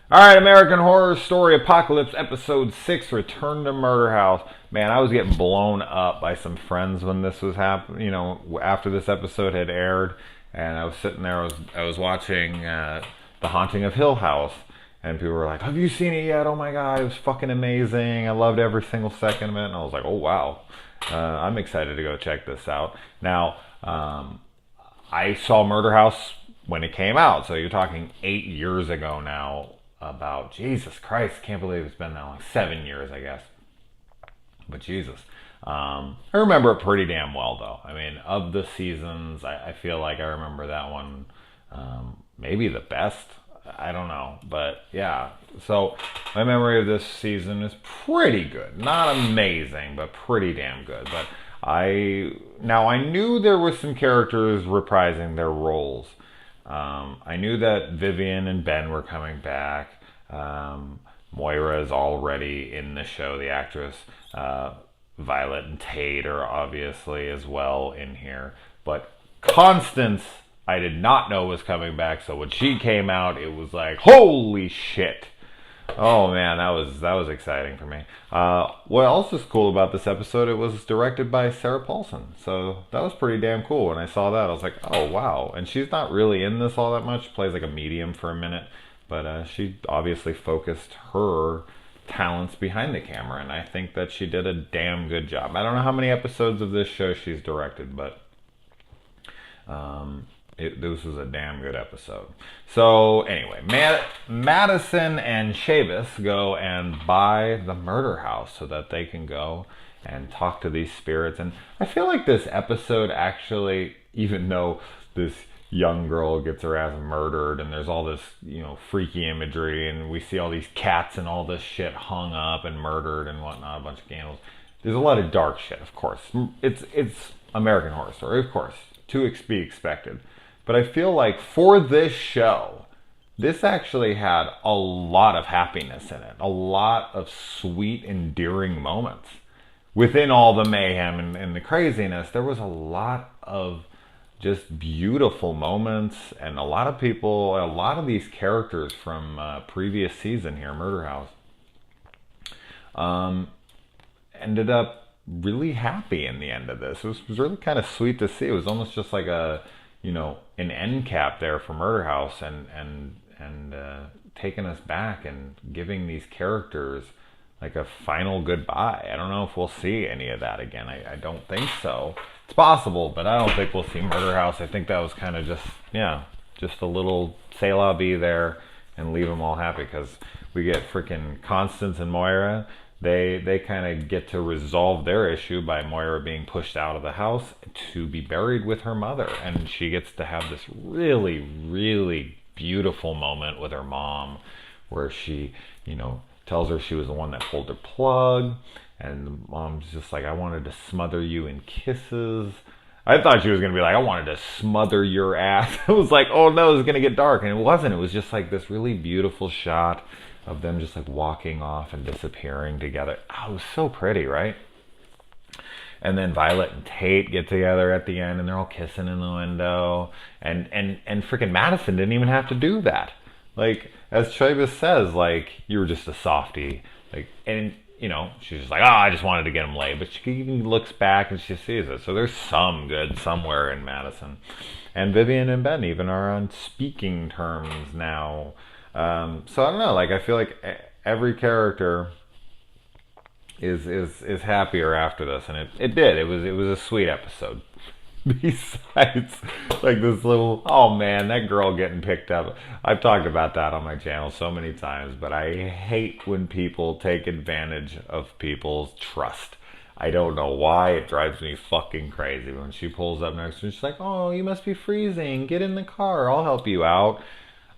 All right, American Horror Story Apocalypse Episode 6, Return to Murder House. Man, I was getting blown up by some friends when this was happening, after this episode had aired. And I was sitting there, I was watching The Haunting of Hill House. And people were like, "Have you seen it yet? Oh my God, it was fucking amazing. I loved every single second of it." And I was like, "Oh wow. I'm excited to go check this out." Now, I saw Murder House when it came out, so you're talking 8 years ago now. About Jesus Christ, can't believe it's been that long. 7 years, I guess. But Jesus, I remember it pretty damn well, though. I mean, of the seasons, I feel like I remember that one maybe the best. I don't know, but yeah. So my memory of this season is pretty good. Not amazing, but pretty damn good. But I knew there were some characters reprising their roles. I knew that Vivian and Ben were coming back. Moira is already in the show, the actress. Violet and Tate are obviously as well in here. But Constance, I did not know was coming back. So when she came out, it was like, holy shit. Oh man, that was exciting for me. What else is cool about this episode? It was directed by Sarah Paulson, so that was pretty damn cool. When I saw that, I was like, oh wow. And she's not really in this all that much. She plays like a medium for a minute, but she obviously focused her talents behind the camera, and I think that she did a damn good job. I don't know how many episodes of this show she's directed, but this was a damn good episode. So anyway, Madison and Chavis go and buy the murder house so that they can go and talk to these spirits. And I feel like this episode actually, even though this young girl gets her ass murdered and there's all this, freaky imagery and we see all these cats and all this shit hung up and murdered and whatnot, a bunch of candles. There's a lot of dark shit, of course. It's American Horror Story, of course, to be expected. But I feel like for this show, this actually had a lot of happiness in it. A lot of sweet, endearing moments. Within all the mayhem and the craziness, there was a lot of just beautiful moments. And a lot of people, a lot of these characters from previous season here, Murder House, ended up really happy in the end of this. It was really kind of sweet to see. It was almost just like an end cap there for Murder House and taking us back and giving these characters like a final goodbye. I don't know if we'll see any of that again. I don't think so. It's possible, but I don't think we'll see Murder House. I think that was kind of just a little say la vie there and leave them all happy because we get freaking Constance and Moira. They kind of get to resolve their issue by Moira being pushed out of the house to be buried with her mother. And she gets to have this really, really beautiful moment with her mom where she, tells her she was the one that pulled her plug. And the mom's just like, "I wanted to smother you in kisses." I thought she was going to be like, "I wanted to smother your ass." It was like, oh no, it was going to get dark. And it wasn't. It was just like this really beautiful shot of them just like walking off and disappearing together. Oh, it was so pretty, right? And then Violet and Tate get together at the end and they're all kissing in the window. And freaking Madison didn't even have to do that. Like, as Chavis says, like, "You were just a softie." Like, and she's just like, "Oh, I just wanted to get him laid." But she even looks back and she sees it. So there's some good somewhere in Madison. And Vivian and Ben even are on speaking terms now. So I don't know. Like, I feel like every character is happier after this, and it did. It was a sweet episode. Besides, like, this little, oh man, that girl getting picked up. I've talked about that on my channel so many times, but I hate when people take advantage of people's trust. I don't know why. It drives me fucking crazy when she pulls up next to me. She's like, "Oh, you must be freezing. Get in the car. I'll help you out."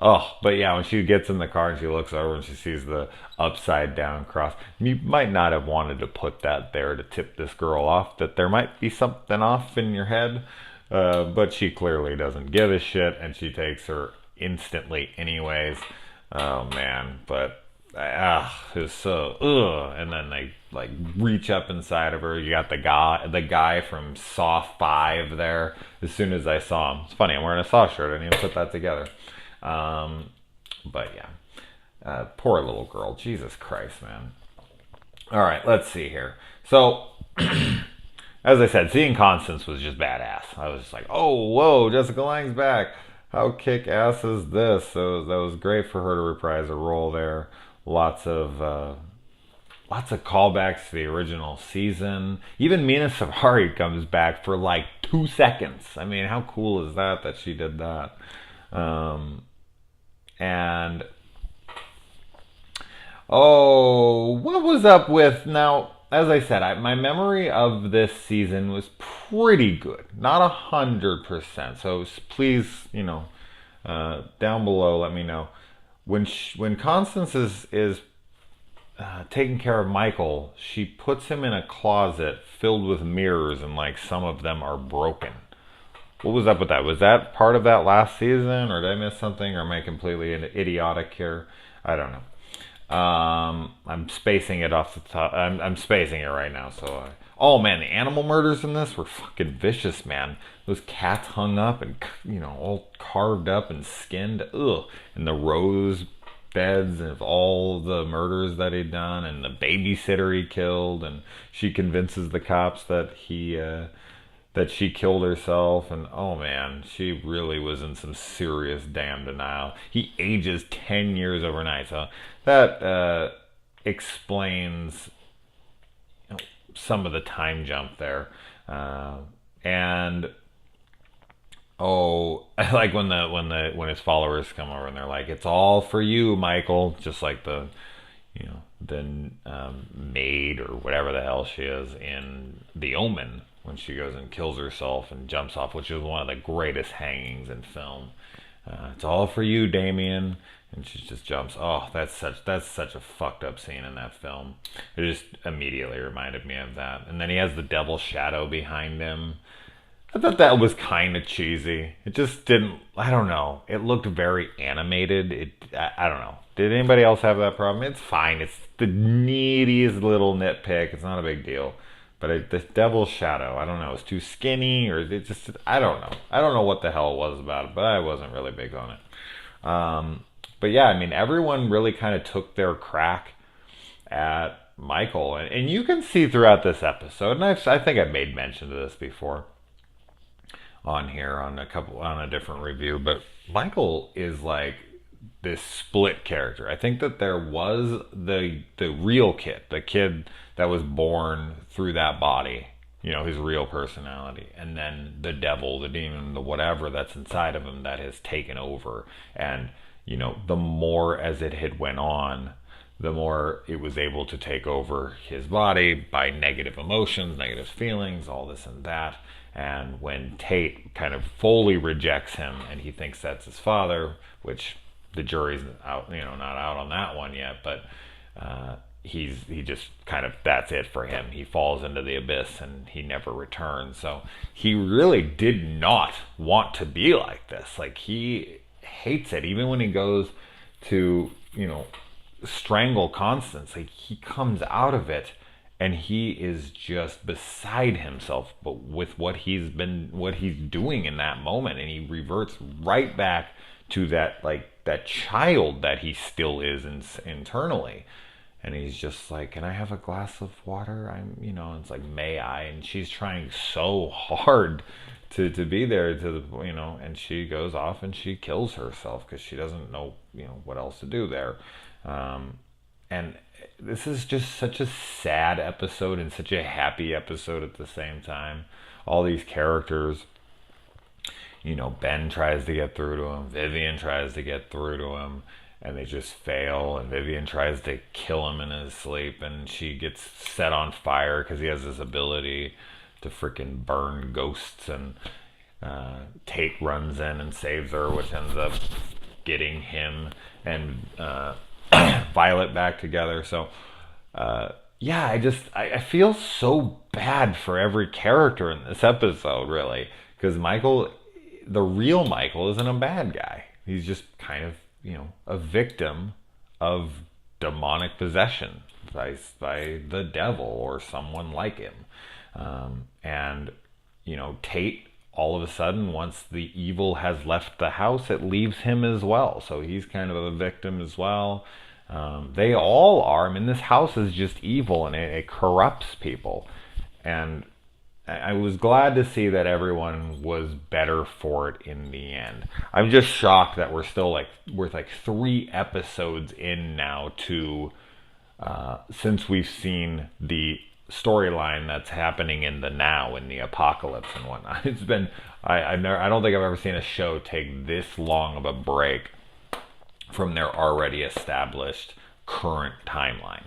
Oh, but yeah, when she gets in the car and she looks over and she sees the upside down cross, you might not have wanted to put that there to tip this girl off that there might be something off in your head. But she clearly doesn't give a shit and she takes her instantly anyways. Oh man, but it was so and then they like reach up inside of her. You got the guy from Saw 5 there. As soon as I saw him, it's funny, I'm wearing a Saw shirt. I didn't even put that together. But yeah, Poor little girl. Jesus Christ, man. All right, let's see here. So, as I said, seeing Constance was just badass. I was just like, oh, whoa, Jessica Lange's back. How kick ass is this? So that was great for her to reprise a role there. Lots of callbacks to the original season. Even Mina Savari comes back for like 2 seconds. I mean, how cool is that she did that? And oh, what was up with now? As I said, my memory of this season was pretty good, not 100%. So please, down below, let me know when Constance is taking care of Michael. She puts him in a closet filled with mirrors, and like some of them are broken. What was up with that? Was that part of that last season, or did I miss something, or am I completely idiotic here? I don't know. I'm spacing it off the top. I'm spacing it right now. So, oh man, the animal murders in this were fucking vicious, man. Those cats hung up and all carved up and skinned. Ugh. And the rose beds of all the murders that he'd done, and the babysitter he killed, and she convinces the cops that she killed herself, and oh man, she really was in some serious damn denial. He ages 10 years overnight, so that explains some of the time jump there. And oh, I like when his followers come over and they're like, "It's all for you, Michael," just like the maid or whatever the hell she is in The Omen, when she goes and kills herself and jumps off, which is one of the greatest hangings in film. It's all for you, Damien. And she just jumps. Oh, that's such a fucked up scene in that film. It just immediately reminded me of that. And then he has the devil shadow behind him. I thought that was kind of cheesy. It just didn't, I don't know. It looked very animated. I don't know. Did anybody else have that problem? It's fine. It's the neediest little nitpick. It's not a big deal. But the devil's shadow, I don't know. It's too skinny, or it just, I don't know. I don't know what the hell it was about it, but I wasn't really big on it. But yeah, I mean, everyone really kind of took their crack at Michael. And you can see throughout this episode, and I think I've made mention of this before on here on a different review, but Michael is like this split character. I think that there was the real kid, the kid that was born through that body, his real personality, and then the devil, the demon, the whatever that's inside of him that has taken over. And the more as it had went on, the more it was able to take over his body by negative emotions, negative feelings, all this and that. And when Tate kind of fully rejects him and he thinks that's his father, which the jury's out, not out on that one yet, but he just kind of, that's it for him. He falls into the abyss and he never returns. So he really did not want to be like this. Like, he hates it. Even when he goes to, strangle Constance, like, he comes out of it and he is just beside himself, but with what he's doing in that moment, and he reverts right back to that child that he still is internally. And he's just like, "Can I have a glass of water?" It's like, "May I?" And she's trying so hard to be there and she goes off and she kills herself because she doesn't know, what else to do there. And this is just such a sad episode and such a happy episode at the same time. All these characters, Ben tries to get through to him, Vivian tries to get through to him, and they just fail. And Vivian tries to kill him in his sleep, and she gets set on fire because he has this ability to freaking burn ghosts. And Tate runs in and saves her, which ends up getting him and Violet back together. So yeah, I feel so bad for every character in this episode, really, because Michael, the real Michael, isn't a bad guy. He's just kind of a victim of demonic possession by the devil or someone like him. And Tate, all of a sudden, once the evil has left the house, it leaves him as well. So he's kind of a victim as well. They all are. I mean, this house is just evil and it corrupts people. And I was glad to see that everyone was better for it in the end. I'm just shocked that we're like 3 episodes in now to since we've seen the storyline that's happening in the now, in the apocalypse and whatnot. It's been I don't think I've ever seen a show take this long of a break from their already established current timeline.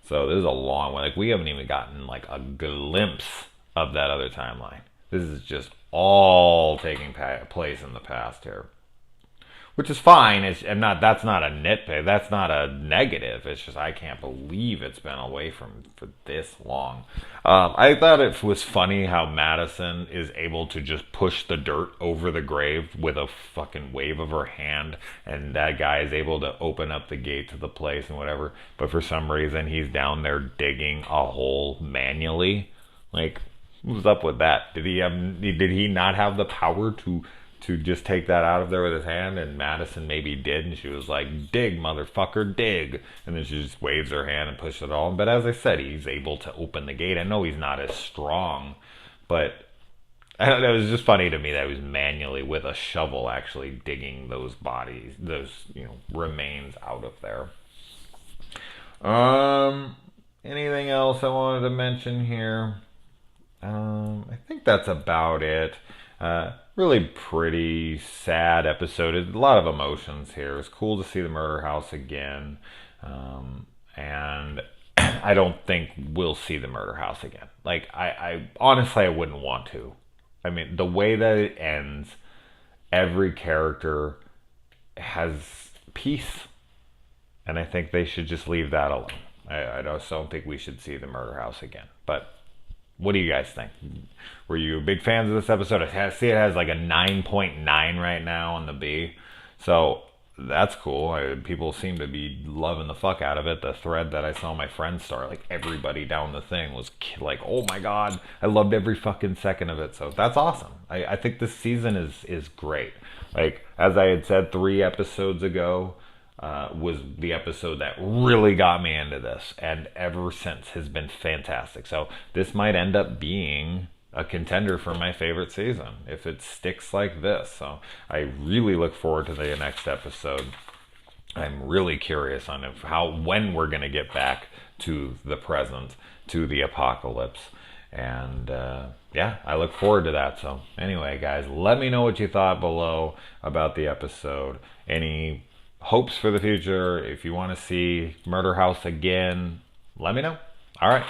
So this is a long one. Like, we haven't even gotten like a glimpse of that other timeline. This is just all taking place in the past here, which is fine. That's not a nitpick. That's not a negative. It's just I can't believe it's been away from for this long. I thought it was funny how Madison is able to just push the dirt over the grave with a fucking wave of her hand, and that guy is able to open up the gate to the place and whatever. But for some reason, he's down there digging a hole manually. Like, what's up with that? Did he not have the power to just take that out of there with his hand? And Madison maybe did, and she was like, dig, motherfucker, dig. And then she just waves her hand and pushes it all. But as I said, he's able to open the gate. I know he's not as strong, but I don't know, it was just funny to me that he was manually with a shovel actually digging those bodies, those, remains out of there. Anything else I wanted to mention here? I think that's about it. Really pretty sad episode. A lot of emotions here. It's cool to see the murder house again. And I don't think we'll see the murder house again. Like, I honestly, I wouldn't want to. I mean, the way that it ends, every character has peace. And I think they should just leave that alone. I just don't think we should see the murder house again. But what do you guys think? Were you big fans of this episode? I see it has like a 9.9 right now on the B. So that's cool. People seem to be loving the fuck out of it. The thread that I saw my friends start, like everybody down the thing was like, oh my God, I loved every fucking second of it. So that's awesome. I think this season is great. Like, as I had said 3 episodes ago, was the episode that really got me into this, and ever since has been fantastic. So this might end up being a contender for my favorite season if it sticks like this. So I really look forward to the next episode. I'm really curious on when we're going to get back to the present, to the apocalypse. And yeah, I look forward to that. So anyway, guys, let me know what you thought below about the episode. Any hopes for the future? If you want to see Murder House again, let me know. All right.